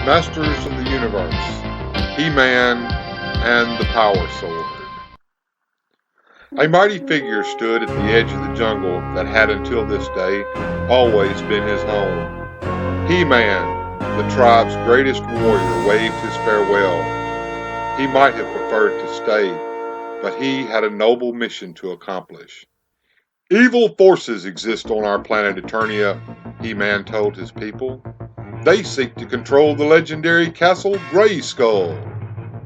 Masters of the Universe, He-Man and the Power Sword. A mighty figure stood at the edge of the jungle that had until this day always been his home. He-Man, the tribe's greatest warrior, waved his farewell. He might have preferred to stay, but he had a noble mission to accomplish. Evil forces exist on our planet Eternia, He-Man told his people. They seek to control the legendary Castle Grayskull,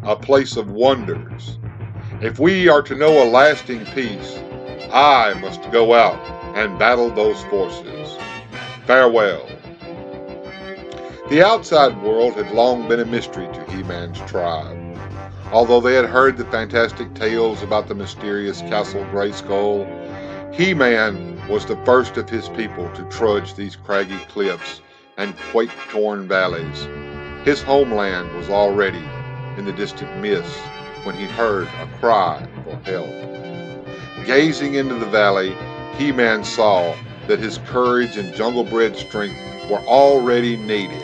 a place of wonders. If we are to know a lasting peace, I must go out and battle those forces. Farewell. The outside world had long been a mystery to He-Man's tribe. Although they had heard the fantastic tales about the mysterious Castle Grayskull, He-Man was the first of his people to trudge these craggy cliffs and quake-torn valleys. His homeland was already in the distant mists when he heard a cry for help. Gazing into the valley, He-Man saw that his courage and jungle-bred strength were already needed.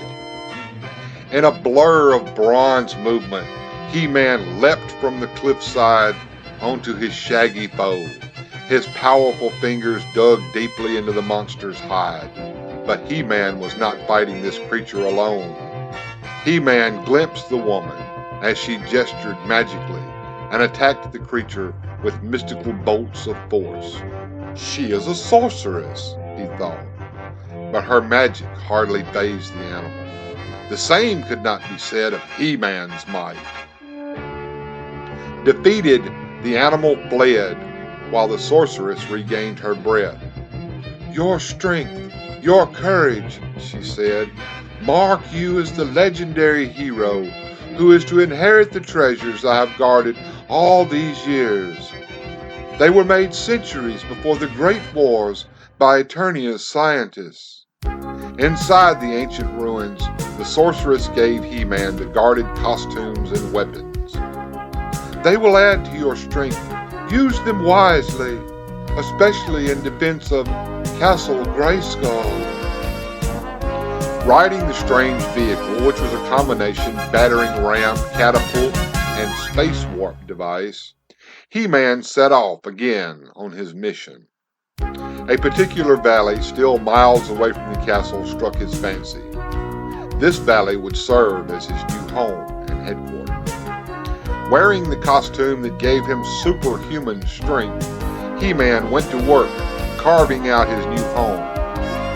In a blur of bronze movement, He-Man leapt from the cliffside onto his shaggy foe. His powerful fingers dug deeply into the monster's hide. But He-Man was not fighting this creature alone. He-Man glimpsed the woman as she gestured magically and attacked the creature with mystical bolts of force. She is a sorceress, he thought, but her magic hardly fazed the animal. The same could not be said of He-Man's might. Defeated, the animal fled, while the sorceress regained her breath. Your strength, your courage, she said, mark you as the legendary hero who is to inherit the treasures I have guarded all these years. They were made centuries before the Great Wars by Eternia's scientists. Inside the ancient ruins, the sorceress gave He-Man the guarded costumes and weapons. They will add to your strength. Use them wisely, especially in defense of Castle Grayskull. Riding the strange vehicle, which was a combination battering ram, catapult, and space warp device, He-Man set off again on his mission. A particular valley, still miles away from the castle, struck his fancy. This valley would serve as his new home and headquarters. Wearing the costume that gave him superhuman strength, He-Man went to work carving out his new home,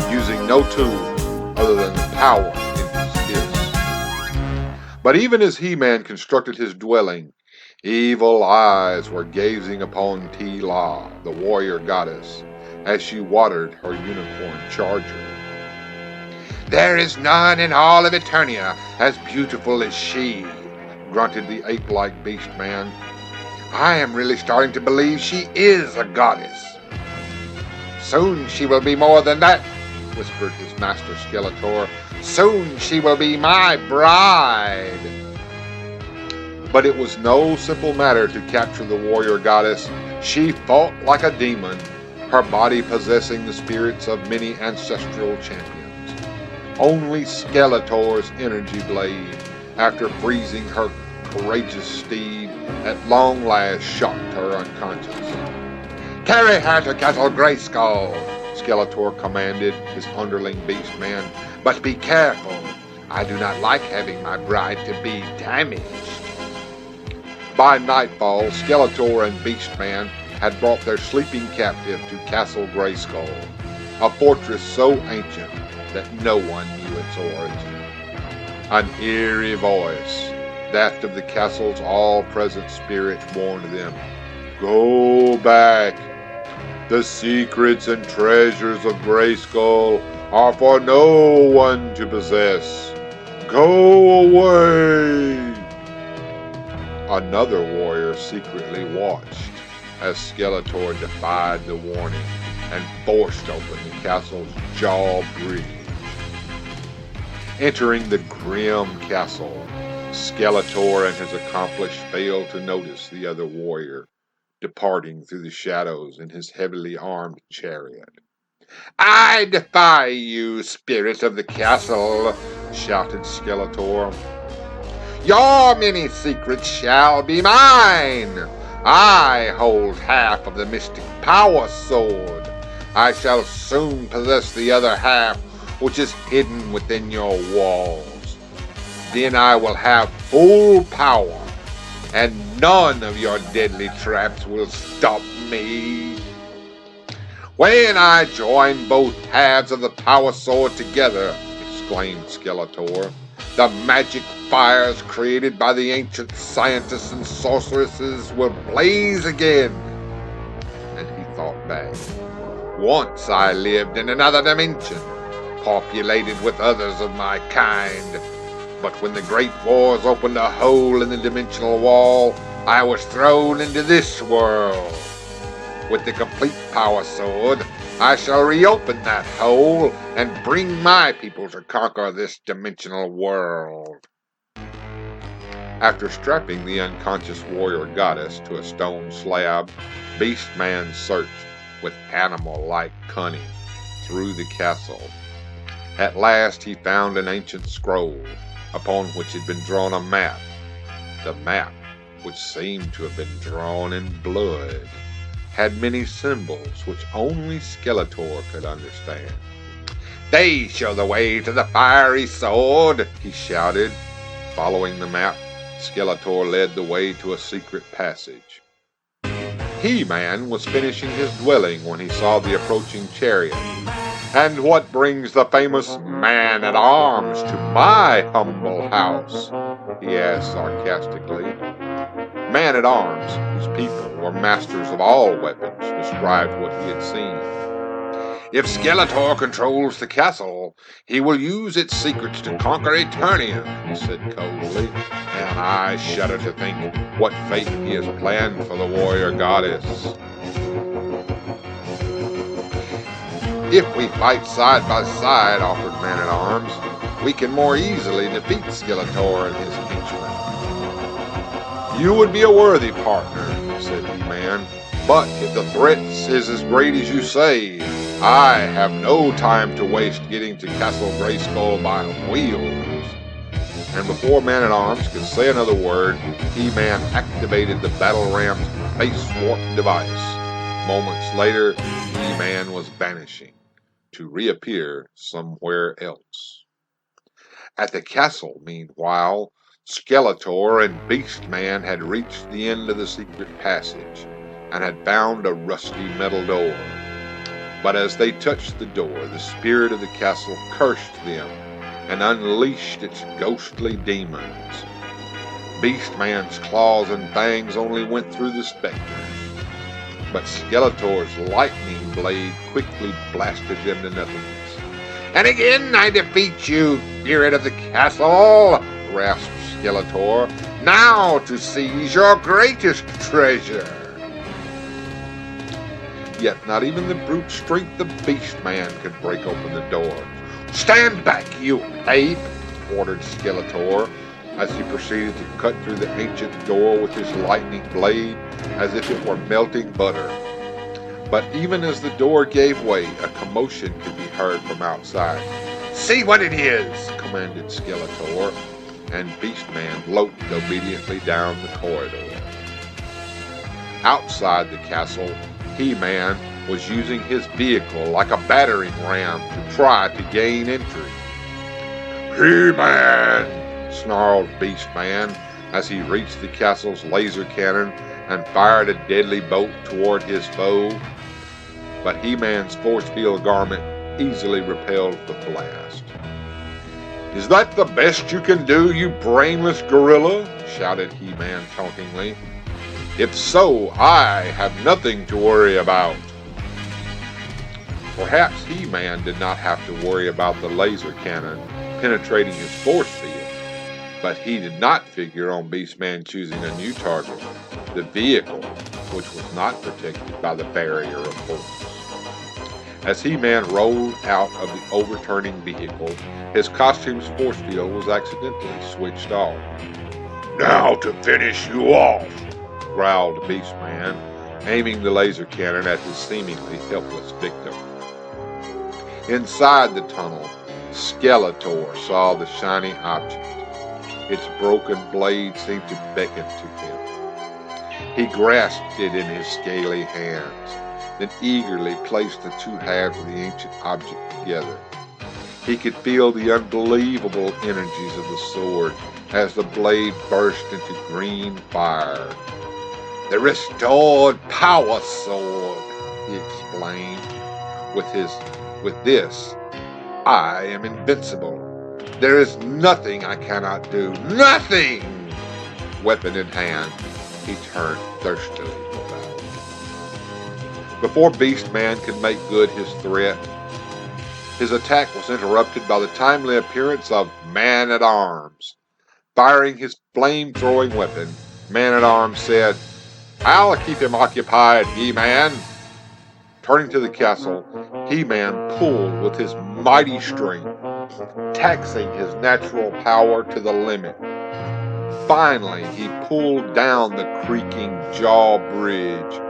using no tools other than the power in his fists. But even as He-Man constructed his dwelling, evil eyes were gazing upon T-La, the warrior goddess, as she watered her unicorn charger. There is none in all of Eternia as beautiful as she, grunted the ape-like beast man. I am really starting to believe she is a goddess. Soon she will be more than that, whispered his master Skeletor. Soon she will be my bride. But it was no simple matter to capture the warrior goddess. She fought like a demon, her body possessing the spirits of many ancestral champions. Only Skeletor's energy blade, after freezing her courageous steed, at long last shocked her unconscious. Carry her to Castle Grayskull, Skeletor commanded his underling beast man. But be careful. I do not like having my bride to be damaged. By nightfall, Skeletor and Beastman had brought their sleeping captive to Castle Grayskull, a fortress so ancient that no one knew its origin. An eerie voice, that of the castle's all-present spirit, warned them, Go back. The secrets and treasures of Grayskull are for no one to possess. Go away. Another warrior secretly watched as Skeletor defied the warning and forced open the castle's jaw bridge. Entering the grim castle, Skeletor and his accomplice failed to notice the other warrior departing through the shadows in his heavily armed chariot. I defy you, spirit of the castle, shouted Skeletor. Your many secrets shall be mine. I hold half of the mystic power sword. I shall soon possess the other half, which is hidden within your walls. Then I will have full power, and none of your deadly traps will stop me. When I join both halves of the power sword together, exclaimed Skeletor, the magic fires created by the ancient scientists and sorceresses will blaze again. And he thought back. Once I lived in another dimension, populated with others of my kind. But when the Great Wars opened a hole in the dimensional wall, I was thrown into this world. With the complete power sword, I shall reopen that hole and bring my people to conquer this dimensional world. After strapping the unconscious warrior goddess to a stone slab, Beastman searched with animal-like cunning through the castle. At last he found an ancient scroll, upon which had been drawn a map. The map, which seemed to have been drawn in blood, had many symbols which only Skeletor could understand. They show the way to the fiery sword, he shouted. Following the map, Skeletor led the way to a secret passage. He-Man was finishing his dwelling when he saw the approaching chariot. And what brings the famous man-at-arms to my humble house? He asked sarcastically. Man-at-arms, whose people were masters of all weapons, described what he had seen. If Skeletor controls the castle, he will use its secrets to conquer Eternia, he said coldly, and I shudder to think what fate he has planned for the warrior goddess. If we fight side by side, offered Man-at-Arms, we can more easily defeat Skeletor and his henchmen. You would be a worthy partner, said He-Man, but if the threat is as great as you say, I have no time to waste getting to Castle Grayskull by wheels. And before Man-at-Arms could say another word, He-Man activated the Battle Ram's face warp device. Moments later, He-Man was vanishing, to reappear somewhere else. At the castle, meanwhile, Skeletor and Beastman had reached the end of the secret passage and had found a rusty metal door. But as they touched the door, the spirit of the castle cursed them and unleashed its ghostly demons. Beastman's claws and fangs only went through the specters, but Skeletor's lightning blade quickly blasted them to nothingness. And again I defeat you, spirit of the castle, rasped Skeletor. Now to seize your greatest treasure. Yet not even the brute strength of Beastman could break open the door. Stand back, you ape, ordered Skeletor, as he proceeded to cut through the ancient door with his lightning blade as if it were melting butter. But even as the door gave way, a commotion could be heard from outside. See what it is, commanded Skeletor, and Beastman loped obediently down the corridor. Outside the castle, He-Man was using his vehicle like a battering ram to try to gain entry. He-Man! Snarled Beastman as he reached the castle's laser cannon and fired a deadly bolt toward his foe. But He-Man's force field garment easily repelled the blast. Is that the best you can do, you brainless gorilla? Shouted He-Man tauntingly. If so, I have nothing to worry about. Perhaps He-Man did not have to worry about the laser cannon penetrating his force field, but he did not figure on Beastman choosing a new target, the vehicle, which was not protected by the barrier of force. As He-Man rolled out of the overturning vehicle, his costume's force field was accidentally switched off. Now to finish you off, growled Beastman, aiming the laser cannon at his seemingly helpless victim. Inside the tunnel, Skeletor saw the shiny object. Its broken blade seemed to beckon to him. He grasped it in his scaly hands, then eagerly placed the two halves of the ancient object together. He could feel the unbelievable energies of the sword as the blade burst into green fire. "The restored power sword," he explained. With this, I am invincible. There is nothing I cannot do. Nothing! Weapon in hand, he turned thirstily for battle. Before Beast-Man could make good his threat, his attack was interrupted by the timely appearance of Man-at-Arms. Firing his flame-throwing weapon, Man-at-Arms said, "I'll keep him occupied, He-Man." Turning to the castle, He-Man pulled with his mighty strength, taxing his natural power to the limit. Finally, he pulled down the creaking jaw bridge.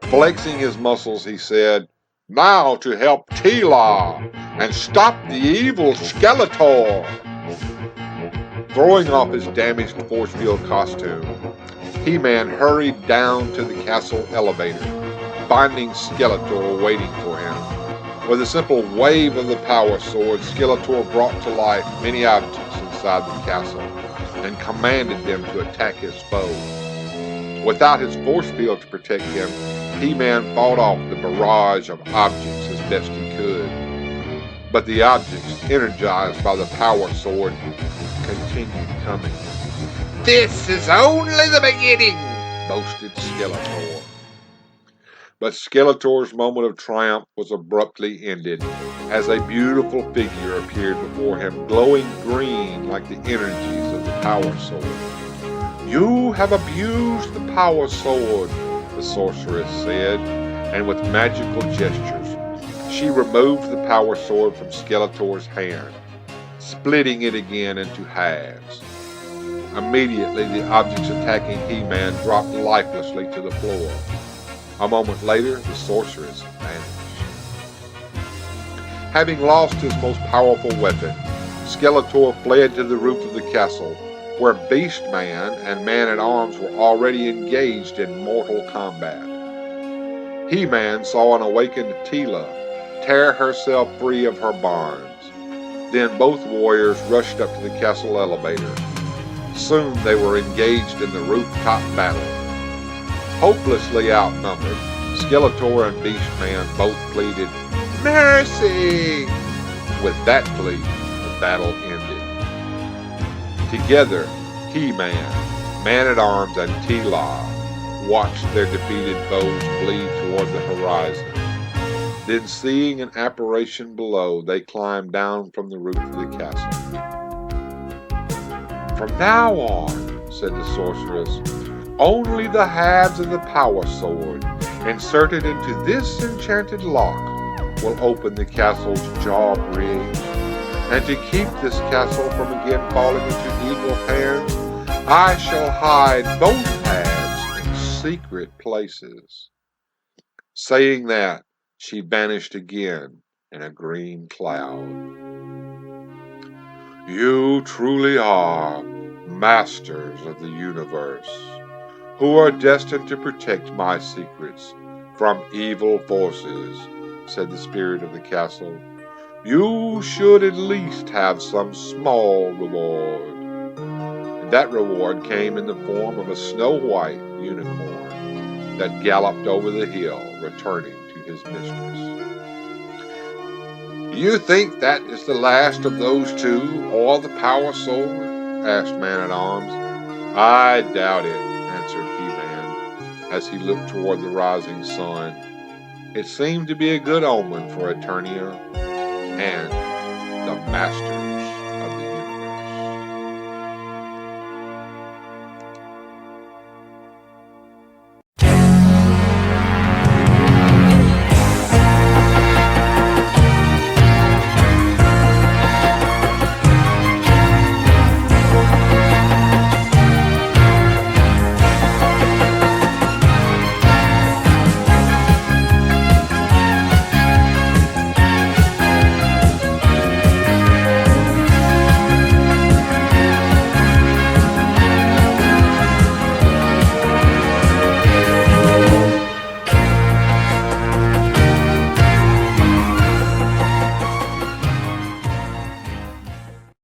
Flexing his muscles, he said, "Now to help Tila and stop the evil Skeletor." Throwing off his damaged force field costume, He-Man hurried down to the castle elevator, finding Skeletor waiting for him. With a simple wave of the power sword, Skeletor brought to life many objects inside the castle and commanded them to attack his foe. Without his force field to protect him, He-Man fought off the barrage of objects as best he could. But the objects, energized by the power sword, continued coming. "This is only the beginning," boasted Skeletor. But Skeletor's moment of triumph was abruptly ended as a beautiful figure appeared before him, glowing green like the energies of the power sword. "You have abused the power sword," the sorceress said, and with magical gestures, she removed the power sword from Skeletor's hand, splitting it again into halves. Immediately, the objects attacking He-Man dropped lifelessly to the floor. A moment later, the sorceress vanished. Having lost his most powerful weapon, Skeletor fled to the roof of the castle, where Beast-Man and Man-at-Arms were already engaged in mortal combat. He-Man saw an awakened Tila tear herself free of her bonds. Then both warriors rushed up to the castle elevator. Soon they were engaged in the rooftop battle. Hopelessly outnumbered, Skeletor and Beast-Man both pleaded, "Mercy!" With that plea, the battle ended. Together, He-Man, Man-at-Arms, and Tila watched their defeated foes flee toward the horizon. Then, seeing an apparition below, they climbed down from the roof of the castle. "From now on," said the sorceress, "only the halves of the power sword inserted into this enchanted lock will open the castle's jaw bridge. And to keep this castle from again falling into evil hands, I shall hide both halves in secret places." Saying that, she vanished again in a green cloud. "You truly are masters of the universe, who are destined to protect my secrets from evil forces," said the spirit of the castle. "You should at least have some small reward." And that reward came in the form of a snow-white unicorn that galloped over the hill, returning to his mistress. "You think that is the last of those two, or the power sword?" asked Man-at-Arms. "I doubt it," answered He-Man, as he looked toward the rising sun. It seemed to be a good omen for Eternia and the Masters.